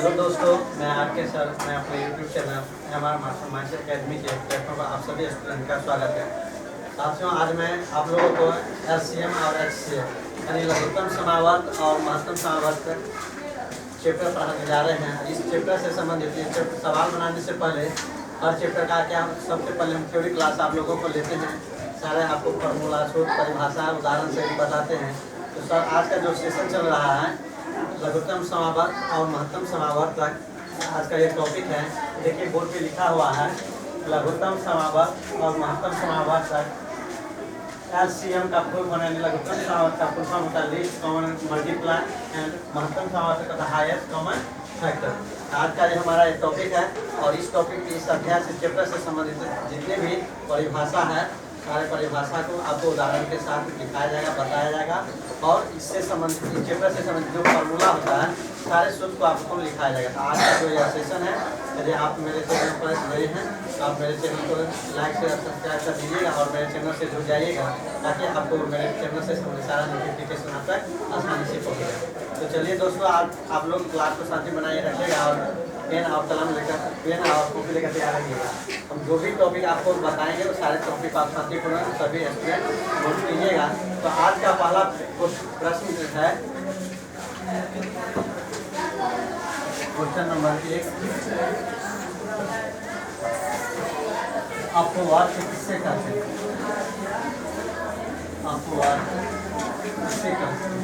Hello दोस्तों, मैं आपके सर मैं अपने YouTube channel M R Mastermind Academy के प्लेटफॉर्म पर आप सभी स्टूडेंट का स्वागत है। साथियों, आज मैं आप लोगों को LCM और HCF यानी लघुत्तम समावर्त और महत्तम समावर्त चैप्टर पढ़ाने जा रहे हैं। इस चैप्टर से संबंधित सवाल बनाने से पहले हर चैप्टर का क्या सबसे पहले हम थ्योरी क्लास आप लोगों को लेते हैं। सारे आपको फॉर्मूला, सूत्र, परिभाषा, उदाहरण से बताते हैं। तो सर, आज का जो सेशन चल रहा है लघुत्तम समावर्त और महत्तम समावर्त तक, आज का ये टॉपिक है। देखिए बोर्ड पे लिखा हुआ है लघुत्तम समावर्त और महत्तम समावर्त तक। LCM का फुल फॉर्म यानी लघुत्तम समावर्त का फुल फॉर्म होता है लीस्ट कॉमन मल्टीप्लाई एंड महत्तम समावर्त का हाईएस्ट कॉमन फैक्टर। आज का ये हमारा एक टॉपिक है और इस टॉपिक की इस अध्याय से चैप्टर से संबंधित जितने भी परिभाषा है सारे परिभाषा को आपको उदाहरण के साथ दिखाया जाएगा, बताया जाएगा और इससे संबंधित इस चैप्टर से संबंधित जो फार्मूला होता है सारे सूत्र को आपको लिखाया जाएगा। तो आज का जो यह सेशन है, यदि आप मेरे चैनल पर नए हैं तो आप मेरे चैनल को लाइक शेयर सब्सक्राइब कर दीजिएगा और मेरे चैनल से जुड़ जाइएगा ताकि आपको मेरे चैनल से संबंधित सारा नोटिफिकेशन आप तक आसानी से पहुँचेगा। तो चलिए दोस्तों, आप लोग क्लास को शांति बनाए रखिएगा और पेन और कलम लेकर पेन और कॉपी लेकर तैयार रखिएगा। हम जो भी टॉपिक आपको बताएंगे वो सारे टॉपिक आप शांतिपूर्ण सभी स्टूडेंट नोट कीजिएगा। तो आज का पहला प्रश्न है क्वेश्चन नंबर 1, अपवाद किससे करते हैं? अपवाद किससे करते हैं?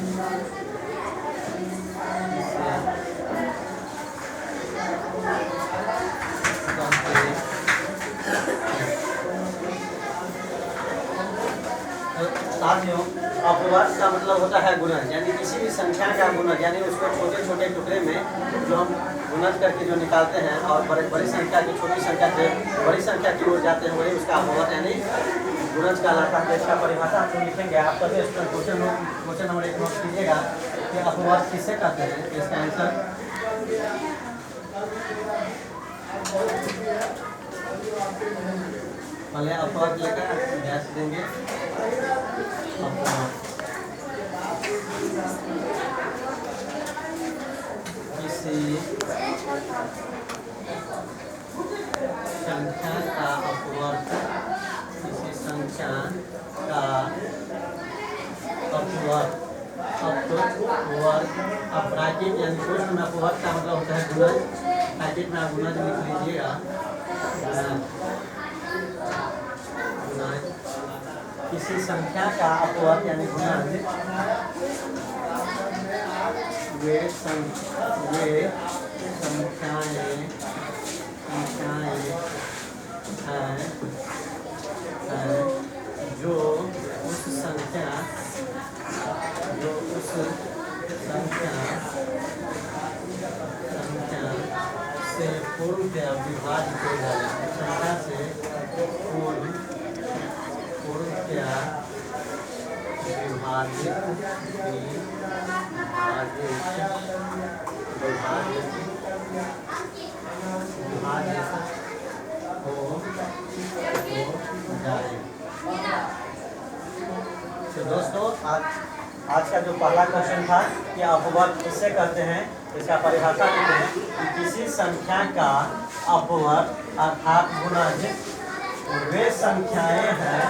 साथियों, अपवाद का मतलब होता है गुणज, यानी किसी भी संख्या का गुणज, यानी उसको छोटे छोटे टुकड़े में जो हम गुणज करके जो निकालते हैं और बड़ी संख्या की छोटी संख्या से बड़ी संख्या की ओर जाते हैं, वही उसका अपवाद यानी गुणज कहलाता है। इसका परिभाषा हम लिखेंगे। आप सभी क्वेश्चन नंबर 1 नोट कीजिएगा कि अपवाद किससे कहते हैं। इसका आंसर पहले अपवाद लेकर गैस देंगे। अपवाद किसी संख्या का अपवर्ग, किसी संख्या का अपवर्ग अपराकित यानी प्रश्न में अपवर्ग का मतलब होता है गुणज। पैकेट में आप गुणज लिख लीजिएगा। किसी संख्या का अपवर्ग यानी गुणज वे संख्याएं हैं जो उस संख्या से पूर्णतया विभाजित हो जाए। संख्या से पूर्णतया विभाजित हो जाए। तो दोस्तों, आज का जो पहला क्वेश्चन था कि अपवर्ग किससे कहते हैं, इसका परिभाषा देते हैं कि किसी संख्या का अपवर्ग अर्थात गुणज वे संख्याएं हैं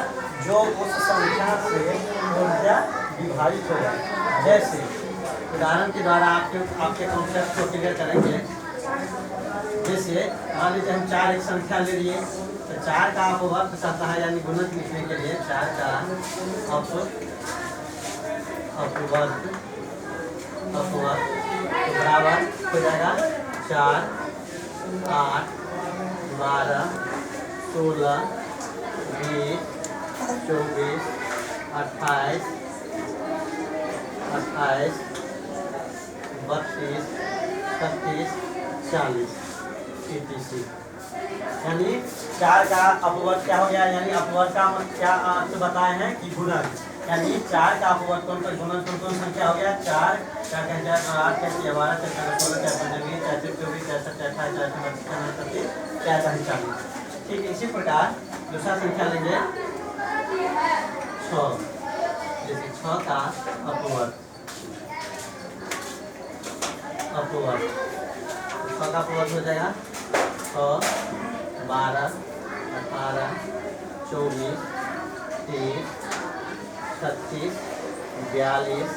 जो उस संख्या से पूर्णतया विभाजित हो जाए। जैसे उदाहरण के द्वारा आपके कॉन्सेप्ट को क्लियर करेंगे। जैसे मान लीजिए हम 4 एक संख्या ले लिए, तो 4 का अपवर्ग कहता है यानी गुणज लिखने के लिए 4 का अपवर्ग बराबर हो जाएगा 4, 8, 12, 16, 20, 24, 28, 32, 36, 40 etc। यानी 4 का अपवर्ग क्या हो गया, यानी अपवर्ग का क्या आपसे बताए हैं कि गुणज, यानी 4 का अपवर्ग कौन कौन संख्या हो गया। 4 4 का 8 का 12 4 16 4 20 4 24 4 28 4 40। ठीक है, इसी प्रकार दूसरा संख्या लेंगे 6। जैसे 6 का अपवर्ग 6 का अपवर्त हो जाएगा 6, 12, 18, 24, 30, 36, 42,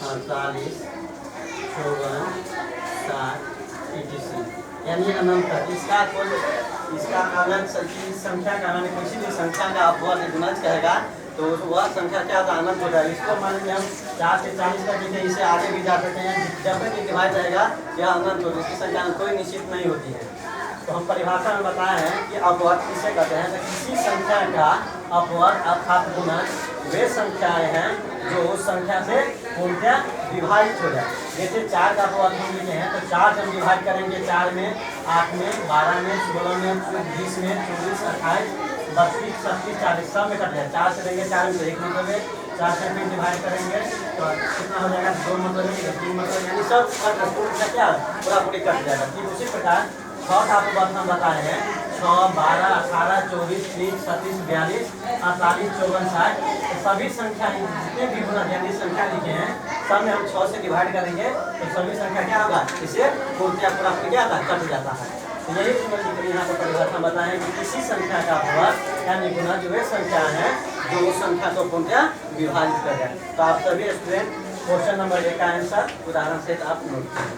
48, 54, 60, 86 यानी अनंत तक। इसका अनंत संख्या का मैंने किसी भी संख्या का अपवर्त गुणज कहेगा तो वह संख्या क्या होता है अनंत हो जाएगा। इसको मान लीजिए हम 4 से 40 तक लिखे, इसे आगे भी जा सकते हैं। जब तक डिवाइड रहेगा यह अनंत होगी, इसकी संख्या कोई निश्चित नहीं होती है। तो हम परिभाषा में बताए हैं कि अपवर्त किसे कहते हैं। तो किसी संख्या का अपवर्त अर्थात गुणज वे संख्याएं हैं जो उस संख्या से पूर्णतः विभाजित हो जाए। जैसे 4 का अपवर्त हम लिखे हैं तो 4 से हम डिवाइड करेंगे 4 में, 8 में, 12 में, 16 में, 20 में, 24, 28, 32, 36, 40 सब में कट जाए। 4 से देंगे 4 में तो 1 मतलब है, 4 से फिर डिवाइड करेंगे तो कितना हो जाएगा 2 मतलब है, 3 मतलब यानी सब पूरा क्या पूरा पूरी कट जाएगा। ठीक उसी प्रकार 6 का अपवर्त हम बताए हैं 6, 12, 18, 24, 30, 36, 42, 48, 54, 60 सभी संख्या जितने भी गुणज यानी संख्या लिखे हैं सब में हम 6 से डिवाइड करेंगे तो सभी संख्या क्या होगा इसे पूर्णतः पूरा क्या होता है कट जाता है। तो यही यहाँ पर परिभाषा बताएं कि किसी संख्या का अपवर्त यानी गुणज वे संख्या है जो उस संख्या को पूर्णतः विभाजित कर जाए। तो आप सभी स्टूडेंट क्वेश्चन नंबर 1 का आंसर उदाहरण से आप नोट करें।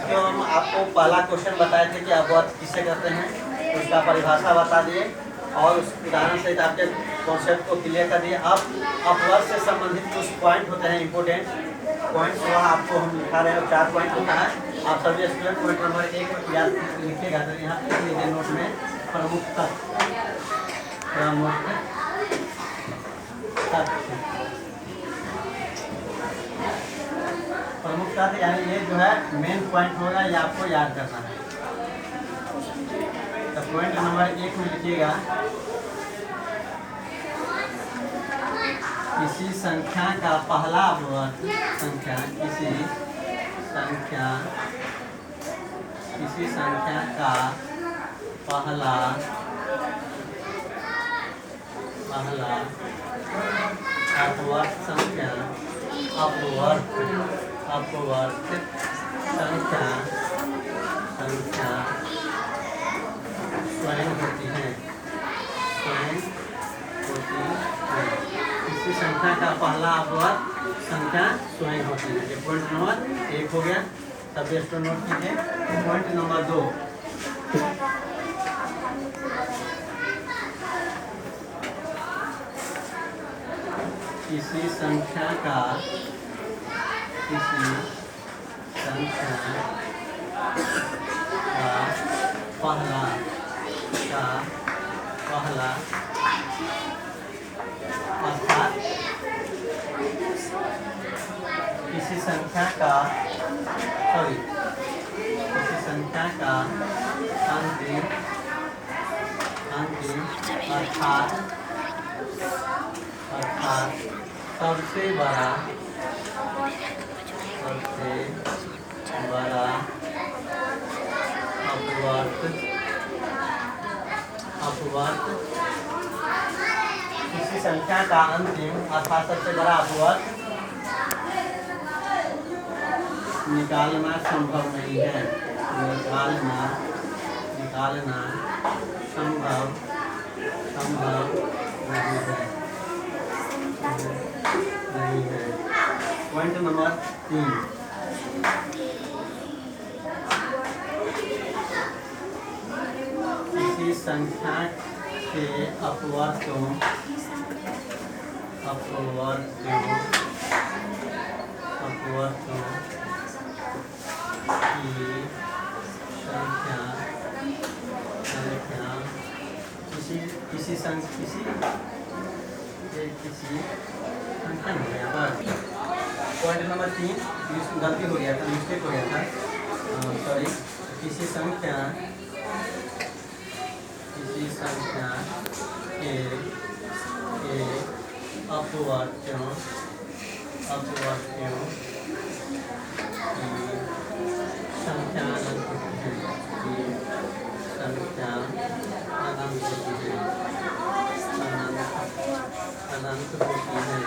तो हम आपको पहला क्वेश्चन बताए थे कि अपवर्त किसे कहते हैं, उसका परिभाषा बता दिए और उस उदाहरण से आपके कॉन्सेप्ट को क्लियर कर दिए। अब अपवर्त से संबंधित कुछ पॉइंट होते हैं इंपोर्टेंट पॉइंट्स, वह आपको हम लिखा रहे हैं 4 पॉइंट होता है। आप सभी स्टूडेंट पॉइंट नंबर 1 याद लिखिएगा तो यहाँ लिख लीजिए नोट में प्रमुख तत्व यानी ये जो है मेन पॉइंट होगा, ये आपको याद करना है। तो पॉइंट नंबर 1 में लिखिएगा किसी संख्या का पहला अपवर्त किसी संख्या का पहला अपवर्त संख्या स्वयं होती है। किसी संख्या का पहला अपवर्त संख्या स्वयं होती है। ये पॉइंट नंबर 1 हो गया। तब इसको नोट कीजिए। पॉइंट नंबर 2 किसी संख्या का पहला अर्थात किसी संख्या का अंतिम अर्थात सबसे बड़ा अपवर्त किसी संख्या का अंतिम अर्थात सबसे बड़ा अपवर्त निकालना संभव नहीं है। निकालना संभव नहीं है। पॉइंट नंबर 3 किसी संख्या के अपवर्तों की संख्या किसी संख्या में यहाँ पर पॉइंट नंबर 3 गलती हो गया था, मिस्टेक हो गया था, सॉरी। किसी संख्या के अपवर्तों की संख्या अनंत होती है।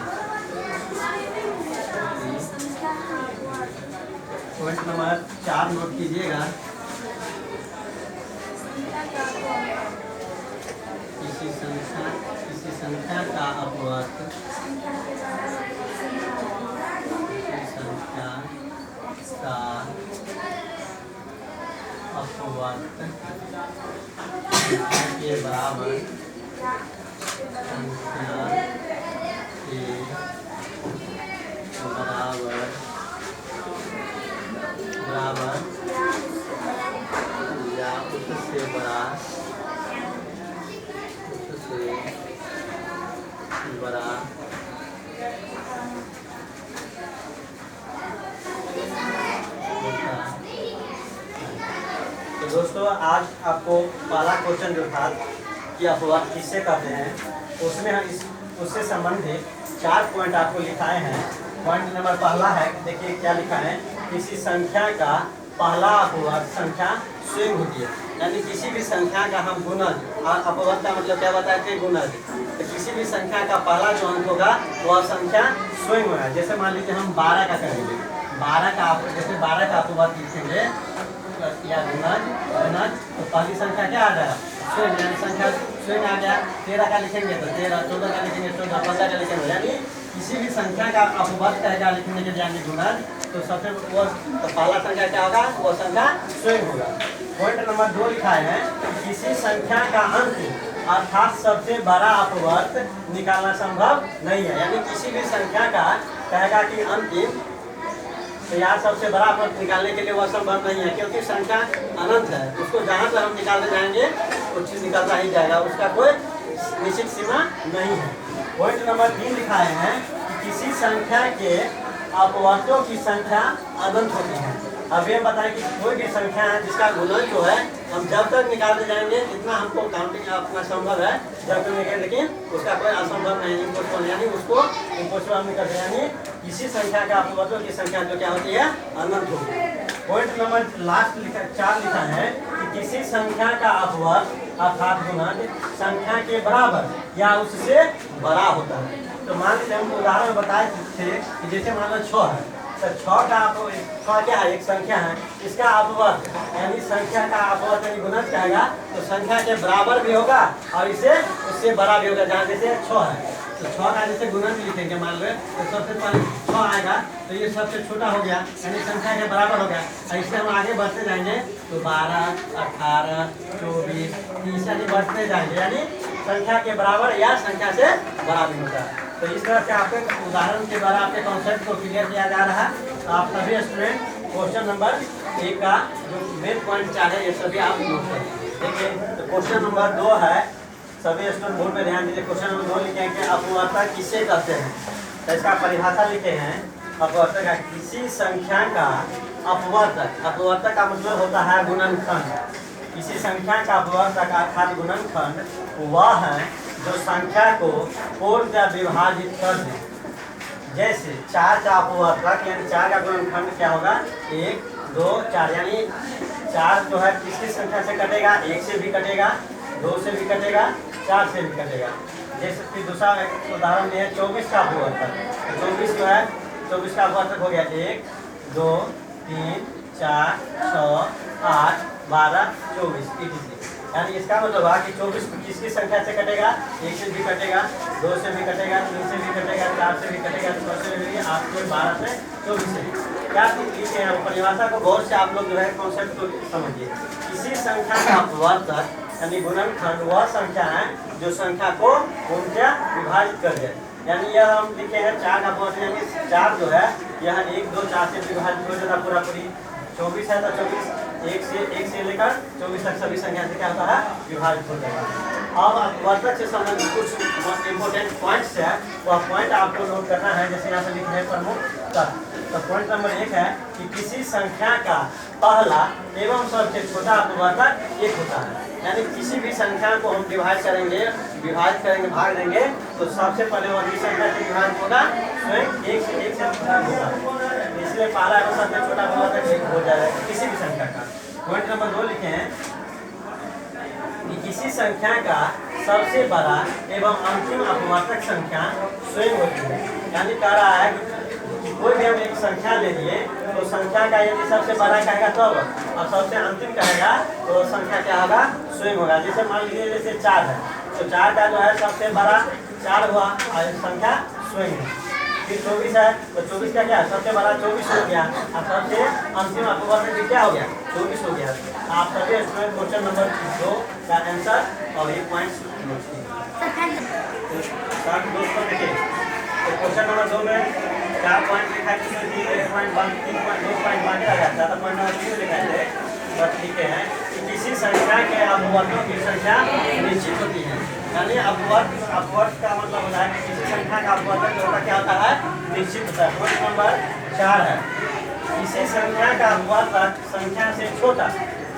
पॉइंट नंबर 4 आप नोट कीजिएगा। किसी संख्या का अपवर्त के बराबर संख्या के बराबर या उससे बड़ा तो दोस्तों आज आपको पहला क्वेश्चन जो था कि अपवर्त किससे कहते हैं, उसमें हम उससे संबंधित 4 पॉइंट आपको लिखाए हैं। पॉइंट नंबर पहला है, देखिए क्या लिखा है, किसी संख्या का पहला अपवर्त संख्या स्वयं होती है। यानी किसी भी संख्या का हम गुणज, अपवर्त का मतलब क्या बताया कि गुणज, तो किसी भी संख्या का पहला जो अंक होगा वह संख्या स्वयं होगा। जैसे मान लीजिए हम 12 का करेंगे, 12 का अपवर्त लिखेंगे या गुणज, तो पहली संख्या क्या आ जाएगा स्वयं, यानी संख्या स्वयं आ गया। 13 का लिखेंगे तो 13, 14 का लिखेंगे 14, 15 का लिखेंगे, यानी किसी भी संख्या का अपवर्त कहेगा लिखने के यानी गुणज, तो सबसे वो तो पहला संख्या क्या होगा, वो संख्या स्वयं होगा। पॉइंट नंबर 2 लिखा है, किसी संख्या का अंक अर्थात सबसे बड़ा अपवर्त निकालना संभव नहीं है। यानी किसी भी संख्या का कहेगा कि अंतिम तो यार सबसे बड़ा अपवर्त निकालने के लिए वह संभव नहीं है, क्योंकि संख्या अनंत है। उसको जहाँ पर हम निकालने जाएंगे वो चीज निकलता ही जाएगा, उसका कोई निश्चित सीमा नहीं है। पॉइंट नंबर 3 लिखाए हैं कि किसी संख्या के अपवर्तों की संख्या अनंत होती है। अब ये बताएं कि कोई भी संख्या है जिसका गुणज जो है हम जब तक निकालते जाएंगे जितना हमको काउंटिंग अपना संभव है जब तक निकालें, लेकिन उसका कोई असंभव नहीं, इम्पॉसिबल, यानी उसको इम्पॉसिबल हम निकलते हैं। यानी किसी संख्या का अपवर्तों की संख्या जो क्या होती है अनंत होती है। पॉइंट नंबर लास्ट 4 लिखा है कि किसी संख्या का अपवर्त अर्थात गुणज संख्या के बराबर या उससे बड़ा होता है। तो मान लीजिए हम उदाहरण बताए थे कि जैसे मान लो 6 है, तो 6 का 6 क्या है, एक संख्या है, इसका अपवर्त यानी संख्या का अपवर्त यानी गुणज कहेगा तो संख्या के बराबर भी होगा और इसे उससे बड़ा भी होगा। जहाँ जैसे 6 है तो 6 का जैसे गुणज लिखेंगे मान लो तो सबसे पहले 6 आएगा तो ये सबसे छोटा हो गया यानी संख्या के बराबर हो गया। ऐसे हम आगे बढ़ते जाएंगे तो 12, 18, 24, 30 यानी बढ़ते जाएंगे, यानी संख्या के बराबर या संख्या से बड़ा भी होता है। तो इस तरह से आपके उदाहरण के द्वारा आपके कॉन्सेप्ट को क्लियर किया जा रहा है। तो आप सभी स्टूडेंट क्वेश्चन नंबर 1 का जो मेन पॉइंट 4 है ये सभी आप नोट करें। देखिए तो क्वेश्चन नंबर 2 है, सभी स्टूडेंट बोर्ड में ध्यान दीजिए। क्वेश्चन नंबर 2 लिखे हैं कि अपवर्त किसे कहते हैं, तो इसका परिभाषा लिखे हैं। अपवर्त का किसी संख्या का अपवर्त का मतलब होता है गुणनखंड। किसी संख्या का अपवर्त अर्थात गुणनखंड वह है जो संख्या को पूर्णतः विभाजित कर दे। जैसे 4 का अपवर्तक यानी 4 का गुणनखंड क्या होगा 1, 2, 4, यानी 4 जो है किसकी संख्या से कटेगा, 1 से भी कटेगा, 2 से भी कटेगा, 4 से भी कटेगा। जैसे कि दूसरा उदाहरण है 24 का अपवर्तक, 24 जो है 24 का अपवर्तक हो गया 1, 2, 3, 4, 6, 8, 12, 24 etc। यानी इसका मतलब है कि 24 किसकी संख्या से कटेगा, 1 से भी कटेगा, 2 से भी कटेगा, 3 से भी कटेगा, 4 से भी कटेगा, 6 से भी, 8 से 12 से 24 से भी। क्या लिखे हैं परिभाषा को गौर से आप लोग जो है कॉन्सेप्ट को समझिए। किसी संख्या का अपवर्तक यानी गुणनखंड वह संख्या है जो संख्या को पूर्णतः विभाजित कर दे। यानी यह हम लिखे हैं 4 का अपवर्तक यानी 4 जो है यह 1, 2, 4 से विभाजित हो जाता पूरा पूरी। 24 है तो 24 1 से लेकर 24 तक सभी संख्या से क्या होता है विभाजित हो जाएगा। अब अपवर्तक से संबंधित कुछ इंपॉर्टेंट पॉइंट्स है, वह पॉइंट आपको नोट करना है। जैसे यहाँ से लिखे हैं प्रमुख तत्व। तो पॉइंट नंबर 1 है कि किसी संख्या का पहला एवं सबसे छोटा अपवर्तक 1 होता है। यानी किसी भी संख्या को हम विभाजित करेंगे, भाग देंगे तो सबसे पहले वह संख्या से विभाजित होगा स्वयं 1 से होगा, इसलिए पहला एवं सबसे छोटा अपवर्तक 1 हो जाएगा किसी भी संख्या का। पॉइंट नंबर 2 लिखे हैं कि किसी संख्या का सबसे बड़ा एवं अंतिम अपवर्तक संख्या स्वयं होती है। यानी कह रहा है कि कोई भी हम एक संख्या ले लिए तो तो संख्या का यदि सबसे बड़ा कहेगा तब और सबसे अंतिम कहेगा तो संख्या क्या होगा, स्वयं होगा। जैसे मान लीजिए जैसे 4 है, तो 4 का जो है सबसे बड़ा 4 हुआ और संख्या स्वयं है। फिर 24 है, तो 24 का क्या सबसे बड़ा 24 हो गया और सबसे अंतिम अपवर्तक क्या हो गया, 24 हो गया। आप सभी स्टूडेंट क्वेश्चन नंबर 2 का आंसर और ये पॉइंट्स नोट कीजिए। दोस्तों देखिए, तो क्वेश्चन नंबर 2 में 4 पॉइंट लिखा है, जिसमें 1 पॉइंट 1, 3 पॉइंट 2 पॉइंट बांटा जाता है। तो पॉइंट नंबर 3 लिखा है, बस लिखे हैं कि किसी संख्या के अपवर्तों की संख्या निश्चित होती है। यानी अपवर्त का मतलब होता है कि किसी संख्या का अपवर्तक होता क्या होता है, निश्चित होता है। पॉइंट नंबर 4 है, किसी संख्या का अपवर्तक संख्या से छोटा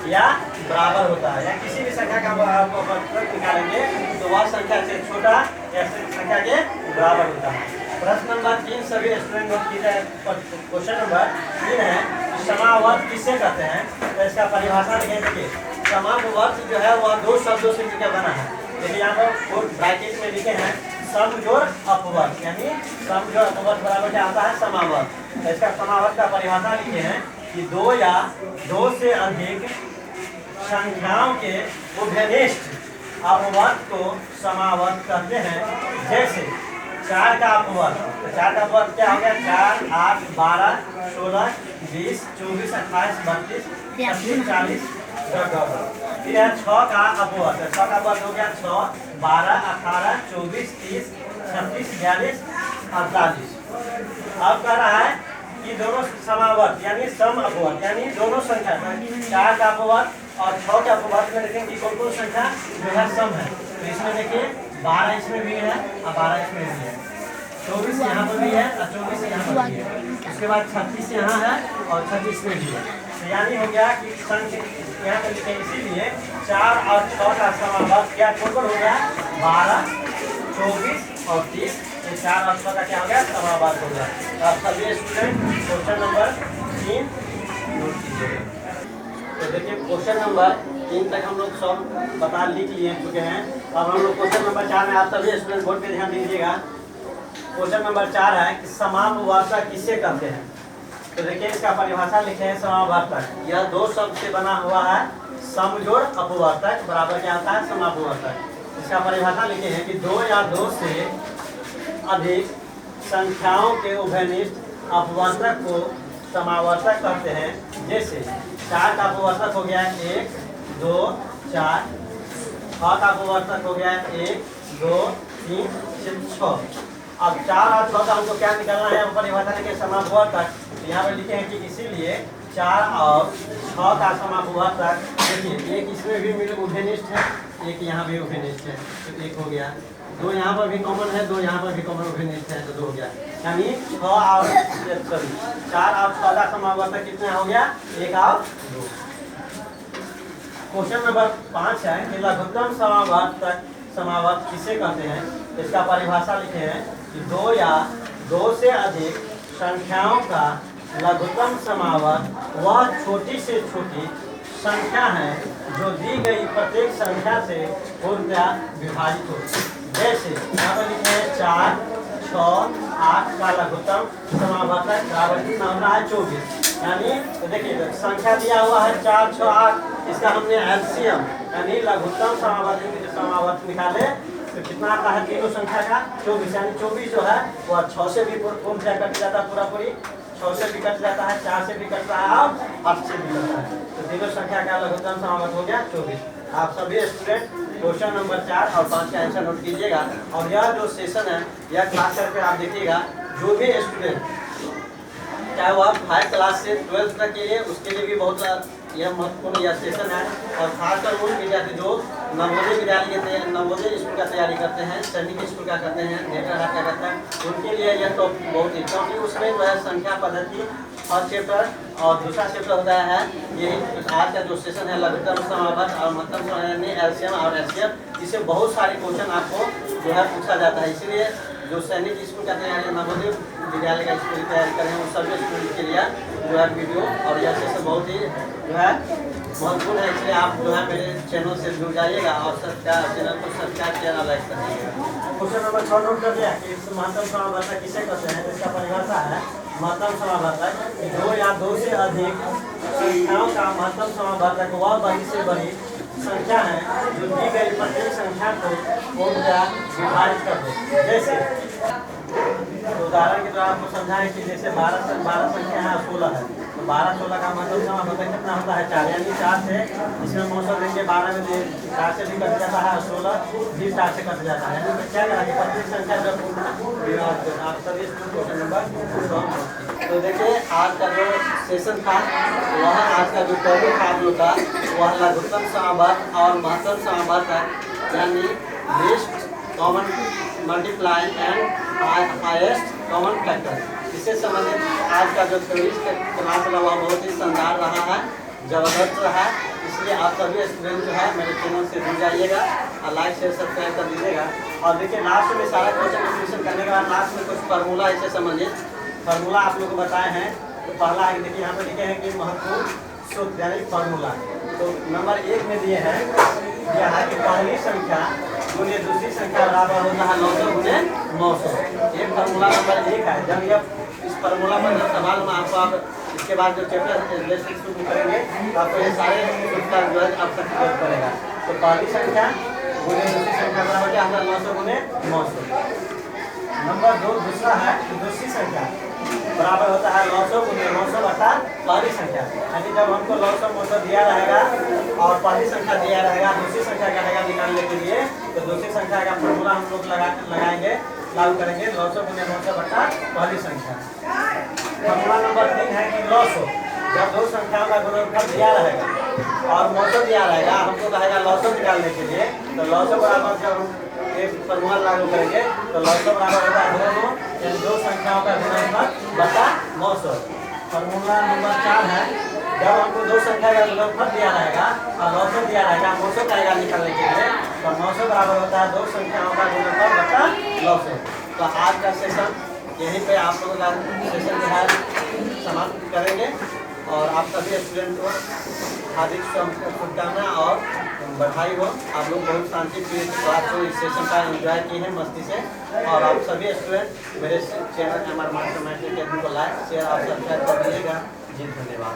या बराबर होता है, या किसी भी संख्या का अपवर्तक निकालेंगे तो वह संख्या से छोटा या संख्या के बराबर होता है। प्रश्न नंबर 3 सभी स्टूडेंट नोट कीजिए। क्वेश्चन नंबर 3 है, समावर्त किससे कहते हैं, तो इसका परिभाषा लिखें। देखिए, समावर्त जो है वह 2 शब्दों से मिलकर बना है। देखिए यहाँ पर ब्रैकेट में लिखे हैं समजोड़ अपवर्त, यानी समजोड़ अपवर्त बराबर क्या आता है, समावर्त। तो इसका समावर्त का परिभाषा लिखे हैं कि 2 या 2 से अधिक संख्याओं के उभयनिष्ठ अपवर्त को समावर्त कहते हैं। जैसे 4 का अपवर्त, तो 4 का अपवर्त क्या हो गया, 4, 8, 12, 16, 20, 24, 28, 32, 36, 40, 54। फिर है 6 का अपवर्त, 6 का अपवर्त हो गया 6, 12, 18, 24, 30, 36, 42, 48। अब कह रहा है कि दोनों समावर्त यानी सम अपवर्त, यानी दोनों संख्या 4 का अपवर्त और 6 के अपवर्त में देखेंगे कौन कौन संख्या जो है सम है। तो इसमें देखिए 12 इसमें भी है और 12 इसमें भी है, 24 यहाँ पर भी है और 24 यहाँ पर भी है। उसके बाद 36 यहाँ है और 36 में भी है। तो यानी हो गया कि संख्या यहाँ पर लिखे, इसीलिए 4 और 6 का समावर्त क्या टोटल हो गया 12, 24 और 30। ये 4 और 6 का क्या हो गया, समावर्त हो गया। तो आप सभी स्टूडेंट क्वेश्चन नंबर 3 नोट कीजिएगा। तो देखिए क्वेश्चन नंबर 3 तक हम लोग सब लिख लिए चुके हैं। अब हम लोग क्वेश्चन नंबर 4 में आप सभी स्टूडेंट बोर्ड पे ध्यान दीजिएगा। क्वेश्चन नंबर 4 है कि समावर्तक किससे कहते हैं। तो देखिए इसका परिभाषा लिखे हैं, समावर्तक यह 2 शब्द से बना हुआ है, समजोड़ अपवर्तक बराबर क्या होता है, समावर्तक। इसका परिभाषा लिखे हैं कि 2 या 2 से अधिक संख्याओं के उभयनिष्ठ अपवर्तक को समावर्तक कहते हैं। जैसे 4 का अपवर्तक हो गया 1, 2, 4, 6 का अपवर्तक हो गया 1, 2, 3, 6। अब 4 और 6 का हमको क्या निकालना है, परिभाषा लिखे समावर्तक। यहाँ पर लिखे हैं कि इसीलिए 4 और 6 का समावर्तक, देखिए एक इसमें भी मिल उभयनिष्ठ है, एक यहाँ भी उभयनिष्ठ है, तो 1 हो गया। 2 यहाँ पर भी कॉमन है, 2 यहाँ पर भी कॉमन उभयनिष्ठ है, तो 2 हो गया। यानी 4 और 6 का समावर्तक कितना हो गया, 1 और 2। क्वेश्चन नंबर 5 है कि लघुत्तम समावर्त किसे कहते हैं। इसका परिभाषा लिखे हैं कि 2 या 2 से अधिक संख्याओं का लघुत्तम समावर्त वह छोटी से छोटी संख्या है जो दी गई प्रत्येक संख्या से पूर्णतः विभाजित हो। जैसे यहाँ पर लिखे हैं 4, 6, 8 का लघुत्तम समावर्तक बराबर कितना होता है, 24। यानी तो देखिए संख्या दिया हुआ है 4, 6, 8, इसका हमने एलसीएम यानी लघुत्तम समावर्त निकाले तो कितना आता है, तीनों संख्या का 24। यानी 24 जो है वह 6 से भी पूर्ण कट जाता है, पूरा पूरी 6 से भी कट जाता है, 4 से भी कटता है और 8 से भी कटता है। तो तीनों संख्या का लघुत्तम समावर्त हो गया 24। आप सभी स्टूडेंट क्वेश्चन नंबर 4 और 5 का आंसर नोट कीजिएगा। और यह जो सेशन है यह क्लास करके आप देखिएगा, जो भी स्टूडेंट चाहे वह 5 क्लास से 12th तक के लिए, उसके लिए भी बहुत यह महत्वपूर्ण यह सेशन है। और खासकर उन विद्यार्थी जो नवोदय विद्यालय के नवोदय स्कूल का तैयारी करते हैं, सैनिक स्कूल का करते हैं, नेटरहाट का करते हैं, उनके लिए यह तो बहुत ही, क्योंकि उसमें जो है संख्या पद्धति फर्स्ट चैप्टर और दूसरा चैप्टर होता है। ये आज का जो सेशन है लघुत्तम समावर्त और महत्तम यानी एलसीएम और एचसीएफ, इससे बहुत सारे क्वेश्चन आपको जो है पूछा जाता है। इसीलिए जो सैनिक स्कूल का तैयारी, नवोदय विद्यालय का स्कूल की तैयारी कर रहे हैं, उन सभी स्टूडेंट के लिए जो है वीडियो और यह सेशन बहुत ही जो है महत्वपूर्ण है, इसलिए आप जो है मेरे चैनल से जुड़ जाइएगा और चैनल को सब्सक्राइब किया, लाइक कर दीजिएगा। क्वेश्चन नंबर 6 नोट कर दिया कि महत्तम समावर्तक किसे कहते हैं। इसका परिभाषा है महत्तम समावर्तक दो या दो से अधिक संख्याओं का महत्तम समावर्तक वह बड़ी से बड़ी संख्या है जो दी गई प्रत्येक संख्या को विभाजित कर दे। जैसे तो उदाहरण के द्वारा आपको समझाएं कि जैसे 12 संख्या है 16 है, तो 12 16 का मतलब समावर्तक कितना होता है 4, यानी 4 से इसमें 900 देंगे, 12 में 4 से भी कट जाता है और 16 भी 4 से कट जाता है। तो क्या करेंगे प्रत्येक संख्या जब आप सभी क्वेश्चन नंबर। तो देखिए आज का जो सेशन था वह आज का जो टॉपिक था आप लोग का वह लघुत्तम समावर्त और महत्तम समावर्तक यानी least common multiply and highest common factor इससे संबंधित आज का जो थ्योरी क्लास रहा वह बहुत ही शानदार रहा है, जबरदस्त रहा है। इसलिए आप सभी स्टूडेंट जो है मेरे चैनल से जुड़ जाइएगा और लाइक शेयर सब्सक्राइब कर दीजिएगा। और देखिए लास्ट में सारा क्वेश्चन डिस्कशन करने के बाद लास्ट में कुछ फार्मूला इससे संबंधित फार्मूला आप लोग को बताए हैं। तो पहला है देखिए यहाँ पे लिखे हैं कि महत्वपूर्ण सूत्र यानी फार्मूला। तो नंबर 1 में दिए हैं यह है कि पहली संख्या गुने दूसरी संख्या बराबर होता है 900 गुने 900। एक फार्मूला नंबर 1 है। जब यह इस फार्मूला पर जब सवाल में आपको आप इसके बाद जो चैप्टर लेसन शुरू करेंगे तो आपको ये सारे सूत्र जो है आप तक करेगा। तो पहली संख्या गुने दूसरी संख्या बराबर क्या होता है 900 गुने 900। नंबर 2 दूसरा है कि दूसरी संख्या बराबर होता है 900 गुने 900 बटा पहली संख्या। यानी जब हमको 900 दिया रहेगा और पहली संख्या दिया रहेगा दूसरी संख्या का रहेगा निकालने के लिए, तो दूसरी संख्या का फॉर्मूला हम लोग लगाएंगे लागू करेंगे 900 गुने 900 बटा पहली संख्या। फॉर्मूला नंबर 3 है कि 900 जब दो संख्याओं का गुणनफल दिया रहेगा और 900 दिया रहेगा हमको कहेगा 900 निकालने के लिए, तो 900 बराबर जब एक फॉर्मूला लागू करेंगे तो 900 बराबर होगा 2 यानी दो संख्याओं का गुणनफल बटा 900। फॉर्मूला नंबर 4 है जब हमको दो संख्या का गुणनफल दिया रहेगा और 900 दिया रहेगा 900 कहेगा निकालने के लिए, तो 900 बराबर होता है दो संख्याओं का गुणनफल बटा 900। तो आज का सेशन यहीं पे आप लोगों का सेशन जो है समाप्त करेंगे और आप सभी स्टूडेंट को हार्दिक शुभकामना और बधाई हो। आप लोग बहुत शांतिप्रिय बात को इस सेशन का एंजॉय किए हैं मस्ती से। और आप सभी स्टूडेंट मेरे channel MR master math academy को लाइक शेयर और सब्सक्राइब कर दीजिएगा। जी धन्यवाद।